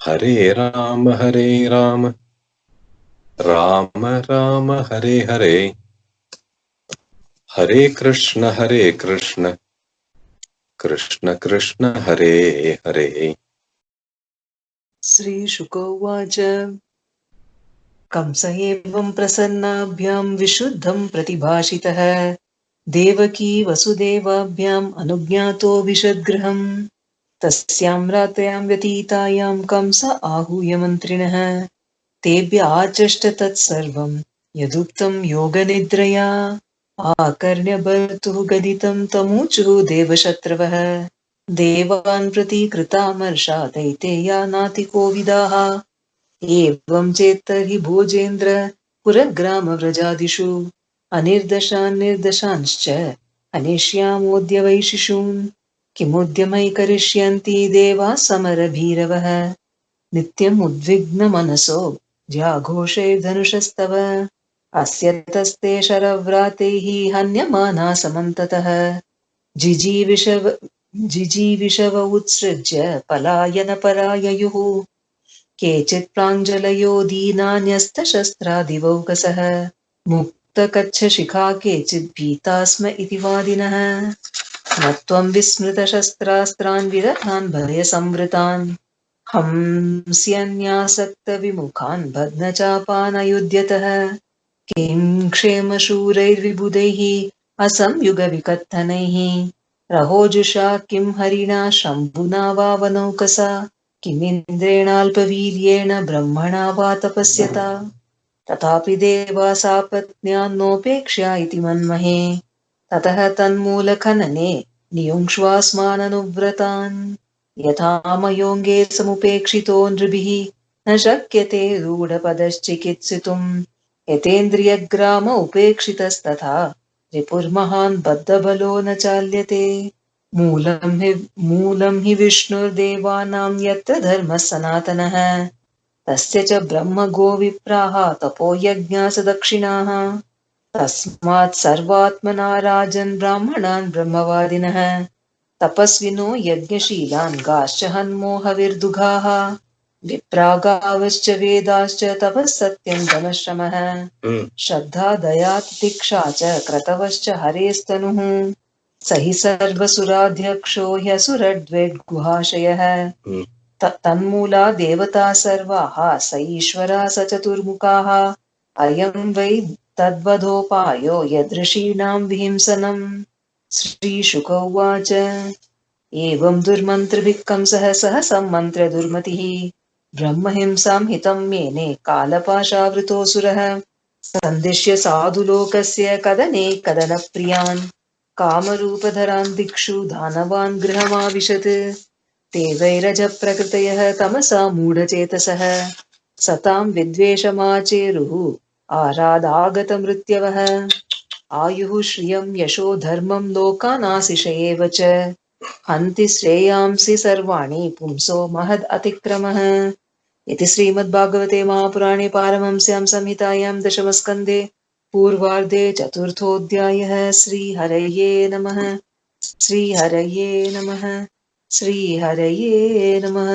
हरे राम राम राम हरे हरे, हरे कृष्ण कृष्ण कृष्ण हरे हरे। श्रीशुक उवाच कंस एवं प्रसन्नाभ्यां विशुद्धं प्रतिभाषितः देवकी वसुदेवाभ्याम् अनुज्ञातो विशद्गृहम् तस्यां रात्र्यां व्यतीतायां कंस आहूय मन्त्रिणः तेभ्य आचष्ट तत्सर्वं यदुक्तं योगनिद्रया आकर्ण्य भर्तुः गदितं तमूचुः देवशत्रवः देवान् प्रति कृतामर्षा दैतेया नातिकोविदाः एवं चेत् तर्हि भोजेन्द्र पुरग्रामव्रजादिषु अनिर्दशान् निर्दशांश्च अनिष्यामोऽद्य वैशिशून् किमुद्यमै करिष्यन्ति देवाः समरभीरवः नित्यम् उद्विग्नमनसो व्याघोषैर्धनुषस्तव अस्य तस्ते शरव्रातैः हन्यमाना समन्ततः जिजीविषव उत्सृज्य पलायनपराययुः केचित् प्राञ्जलयो दीनान्यस्तशस्त्रादिवौकसः मुक्तकच्छशिखा केचित् भीता स्म इति वादिनः न त्वं विस्मृतशस्त्रास्त्रान् विरतान् भयसंवृतान् हंस्यन्यासक्तविमुखान् बध्नचापान् अयुध्यतः किं क्षेमशूरैर्विबुधैः असंयुगविकत्तनैः रहोजुषा किं हरिणा शम्भुना वा वनौकसा किमिन्द्रेणाल्पवीर्येण ब्रह्मणा वा तपस्यता तथापि देवा सापत्न्यान्नोपेक्ष्या इति मन्महे ततः तन्मूलखनने नियुङ्क्ष्वास्माननुव्रतान् यथा मयोऽङ्गे समुपेक्षितो नृभिः न शक्यते रूढपदश्चिकित्सितुम् यतेन्द्रियग्राम उपेक्षितस्तथा रिपुर्महान् बद्धबलो न चाल्यते मूलं हि विष्णुर्देवानां यत्र धर्मः सनातनः तस्य च ब्रह्म गोविप्राः तपो यज्ञास दक्षिणाः तस्मात् सर्वात्मना राजन् ब्राह्मणान् ब्रह्मवादिनः तपस्विनो यज्ञशीलान् गाश्च हन्मोहविर्दुघाः विप्रागावश्च वेदाश्च तपः सत्यं दमश्रमः श्रद्धा दया तितिक्षा च क्रतवश्च हरेस्तनुः स हि सर्वसुराध्यक्षो ह्यसुरड्वेड्गुहाशयः तन्मूला देवता सर्वाः स ईश्वरः स चतुर्मुखाः अयं वै तद्वधोपायो यदृषीणां विहिंसनम् श्रीशुक उवाच एवं दुर्मन्त्रभिः कंसः सह सम्मन्त्र्य दुर्मतिः ब्रह्महिंसां हितं मेने कालपाशावृतोऽसुरः सन्दिश्य साधुलोकस्य कदने कदनप्रियान् कामरूपधरान् दिक्षु दानवान् गृहमाविशत् ते वैरजप्रकृतयः तमसा मूढचेतसः सतां विद्वेषमाचेरुः आरादागतमृत्यवः आयुः श्रियं यशो धर्मं लोकानाशिष एव च हन्ति श्रेयांसि सर्वाणि पुंसो महद् अतिक्रमः इति श्रीमद्भागवते महापुराणे पारमहंस्यां संहितायां दशमस्कन्धे पूर्वार्धे चतुर्थोऽध्यायः श्रीहरये नमः श्रीहरये नमः श्रीहरये नमः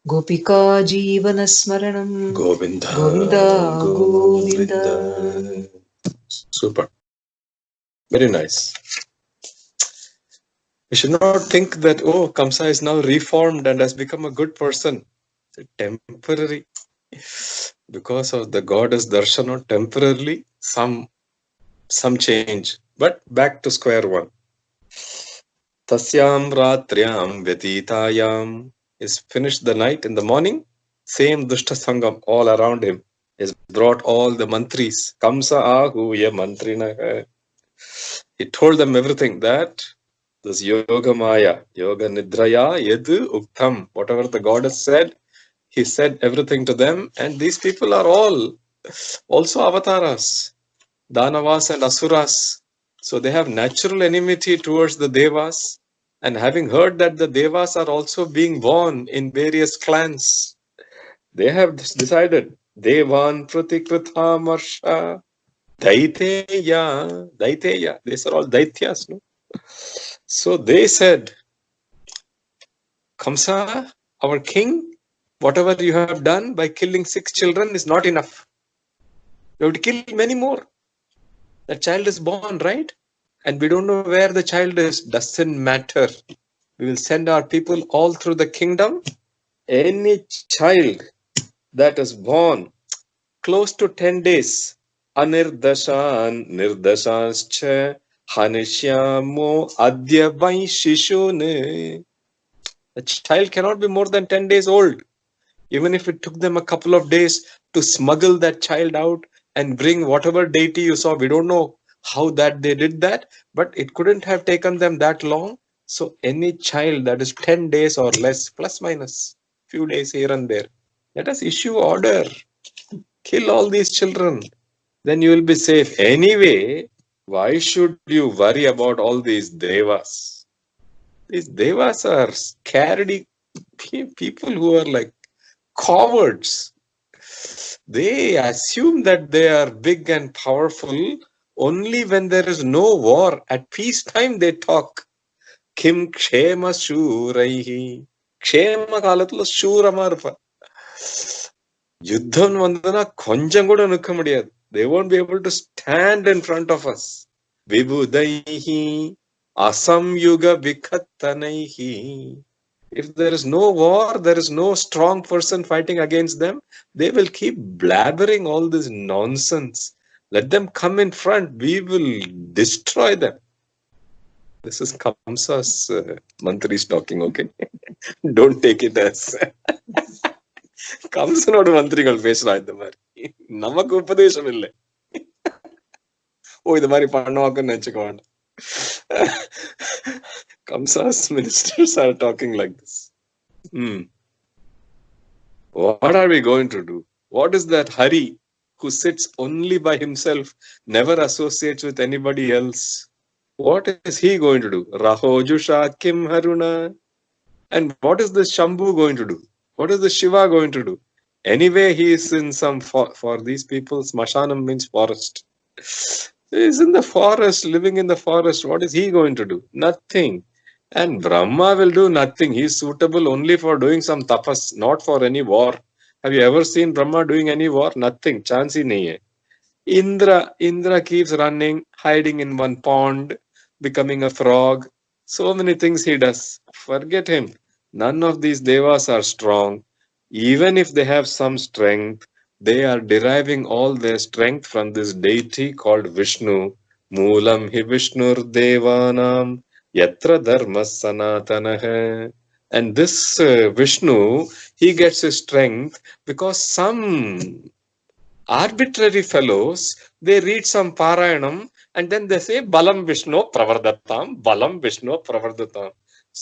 गोपिका जीवनस्मरणं Govind Govind Govind Super, very nice. We should not think that, oh, Kamsa is now reformed and has become a good person. Temporary, because of the goddess Darshana, temporarily some change, but back to square one. Tasyam ratriam vyatitayam is finished the night. In the morning, same Dushta Sangam all around him is brought all the mantris. Kamsa ahuya mantrina. He told them everything that this yoga maya, yoga nidraya, yadu uktam, whatever the goddess said, he said everything to them, and these people are all also avataras, Danavas and Asuras. So they have natural enmity towards the Devas, and having heard that the Devas are also being born in various clans, they have decided Devan Pratikritha Marsha Daiteya. These are all Daityas, no? So they said, Kamsa, our king, Whatever you have done by killing 6 children is not enough. You have to kill many more. That child is born, right? And we don't know where the child is. Doesn't matter. We will send our people all through the kingdom. Any child that is born close to 10 days, anirdashan nirdashanscha hanishyamo adyavai shishune. A child cannot be more than 10 days old. Even if it took them a couple of days to smuggle that child out and bring whatever deity you saw, we don't know how that they did that, but it couldn't have taken them that long. So any child that is 10 days or less, plus minus few days here and there, let us issue order. Kill all these children. Then you will be safe. Anyway, why should you worry about all these devas? These devas are scaredy people who are like cowards. They assume that they are big and powerful only when there is no war. At peacetime they talk. Kim kshema shuraihi. Kshema kaalathula shurama irpa. Yuddham vandana konjam kuda nukka mudiyadu. They won't be able to stand in front of us. Vibudaihi asamyuga vikhattanaihi. If there is no war, there is no strong person fighting against them, they will keep blabbering all this nonsense. Let them come in front. We will destroy them. This is Kamsa's mantris talking, okay? Don't take it as கம்சனோட மந்திரிகள் பேசுறான் இந்த மாதிரி. நமக்கு உபதேசம் இல்லை. ஓ இது மாதிரி பண்ணுவாங்கன்னு நினைச்சுக்க வேண்டாம். Kamsa's ministers are talking like this. What are we going to do? What is that Hari who sits only by himself, never associates with anybody else? What is he going to do? Rahojusha Kim Haruna. And what is the Shambhu going to do? What is the Shiva going to do? Anyway, he is in some, for these people, Smashanam means forest. He is in the forest, living in the forest. What is he going to do? Nothing. And Brahma will do nothing. He is suitable only for doing some tapas, not for any war. Have you ever seen Brahma doing any war? Nothing. Chance hi nahi hai. Indra keeps running, hiding in one pond, becoming a frog. So many things he does. Forget him. None of these devas are strong. Even if they have some strength, they are deriving all their strength from this deity called Vishnu. Moolam hi Vishnur Devanam Yatra Dharma Sanatanah. And this Vishnu, he gets his strength because some arbitrary fellows, they read some Parayanam and then they say Balam Vishnu Pravardatam, Balam Vishnu Pravardatam.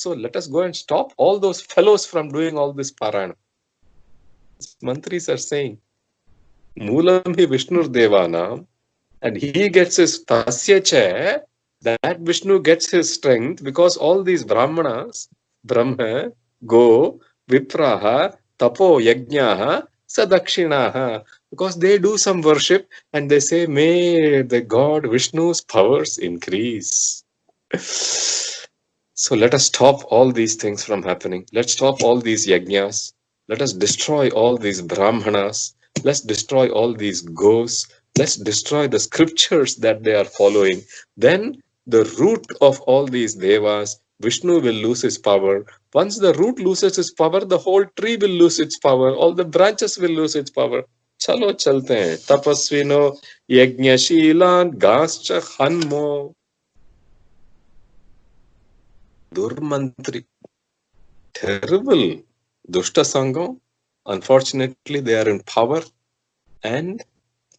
So let us go and stop all those fellows from doing all this Parayanam. Mantris are saying, Moolam hi Vishnur Devanam, and he gets his Tasyacha, that Vishnu gets his strength because all these Brahmanas, Brahma, Go, Vipraha, Tapo, Yajnaha, Sadakshinaha, because they do some worship and they say, may the God Vishnu's powers increase. So let us stop all these things from happening. Let's stop all these yajnas. Let us destroy all these brahmanas. Let's destroy all these gos. Let's destroy the scriptures that they are following. Then the root of all these devas, Vishnu will lose his power. Once the root loses its power, the whole tree will lose its power. All the branches will lose its power. Chalo chalte hain. Tapasvino yajnashilan gascha hanmo. Durmantri. Terrible. Dushta Sangam. Unfortunately, they are in power and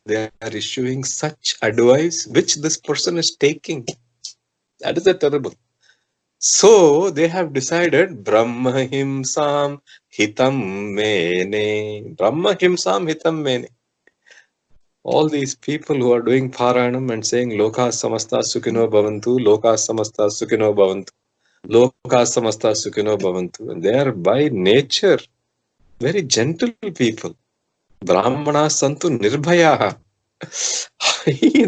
they are issuing such advice which this person is taking. That is a terrible. So they have decided Brahma Himsam Hitam Mene. Brahma Himsam Hitam Mene. All these people who are doing Parayanam and saying Loka Samasta Sukhino Bhavantu, Loka Samasta Sukhino Bhavantu, Loka Samasta Sukhino Bhavantu. And they are by nature very gentle people. Brahmana Santu Nirbhayaha.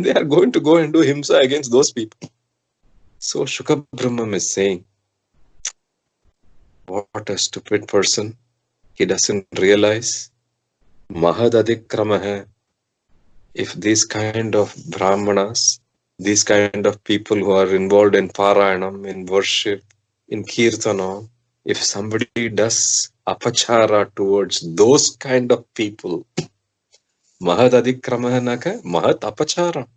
They are going to go and do Himsa against those people. So Shukha Brahman is saying, what a stupid person. He doesn't realize Mahad Adikramaha. If these kind of Brahmanas, these kind of people who are involved in Parayanam, in worship, in Kirtana, if somebody does apachara towards those kind of people, Mahad Adikramaha naka, Mahad apachara.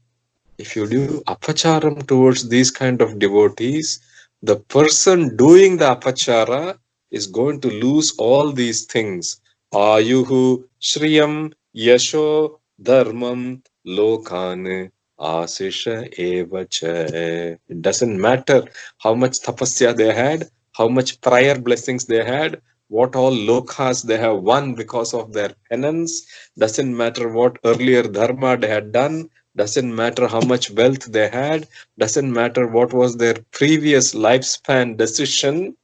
If you do apacharam towards these kind of devotees, the person doing the apachara is going to lose all these things. Ayuhu, Shriyam, Yasho, Dharmam, Lokan, Asisha, Evacha. It doesn't matter how much tapasya they had, how much prior blessings they had, what all lokas they have won because of their penance. Doesn't matter what earlier dharma they had done, doesn't matter how much wealth they had, doesn't matter what was their previous lifespan decision,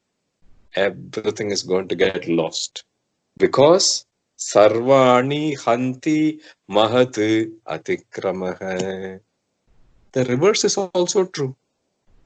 everything is going to get lost. Because Sarvani Hanti Mahat Atikramaha. The reverse is also true.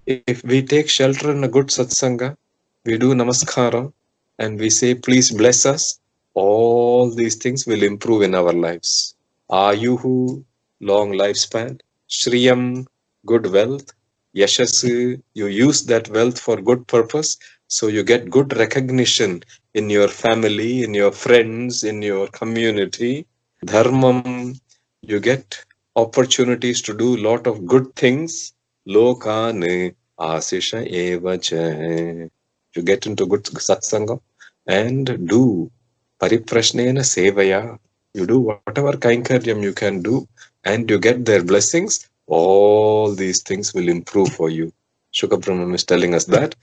If we take shelter in a good satsanga, we do namaskara, and we say, please bless us, all these things will improve in our lives. Ayuhu, long lifespan. Shriyam, good wealth. Yashasu, you use that wealth for good purpose, so you get good recognition in your family, in your friends, in your community. Dharmam, you get opportunities to do a lot of good things. Lokane asisha evacha. You get into good satsanga and do pariprashnena sevaya. You do whatever kainkaryam you can do and you get their blessings. All these things will improve for you. Shukha Brahman is telling us that.